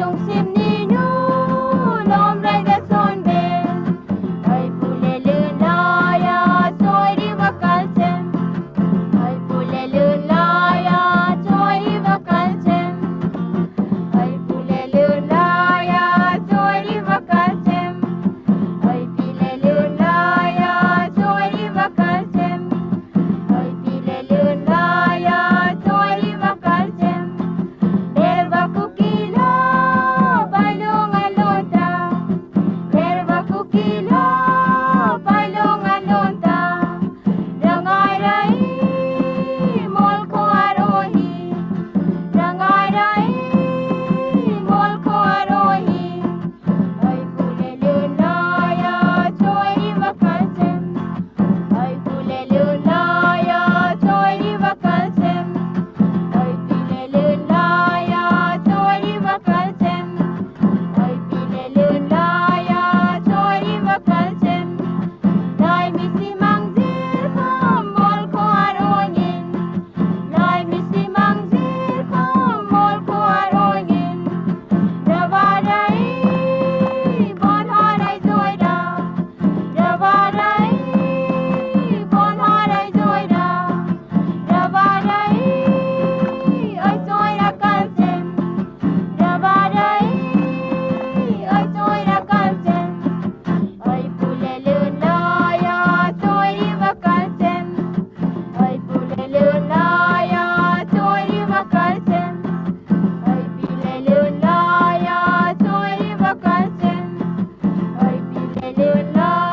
chung sim ni nu lom rai da son bel ai pule lươn la ya trôi đi vào cánh sen ai pule lươn la ya trôi đi vào cánh sen ai pule lươn la ya trôi đi vào cánh sen ai pile lươn la ya trôi đi vào cánh sen ai pile lươn la ya trôi đi vào cánh sen Erva kukila balongan lonta Erva kukila balongan lonta Rangai rai mol ko arohi Rangai rai mol ko arohi Ai pule lươn la ya trôi đi vào cánh sen Ai pule lươn la ya trôi đi vào cánh sen Ai pile lươn la ya trôi đi vào cánh sen Ai pile lươn la ya trôi đi vào cánh sen Lai mi si mang zir khom mol ko arongin Lai mi si mang zir khom mol ko arongin Ravadai bon harai zoida Ravadai bon harai zoida Ravadai ai trôi ra cánh sen Ravadai ai trôi ra cánh sen ai pule lươn la ya trôi đi vào cánh sen ai pule lươn la ya trôi đi vào cánh sen ai pile lươn la ya trôi đi vào cánh sen ai pile lươn la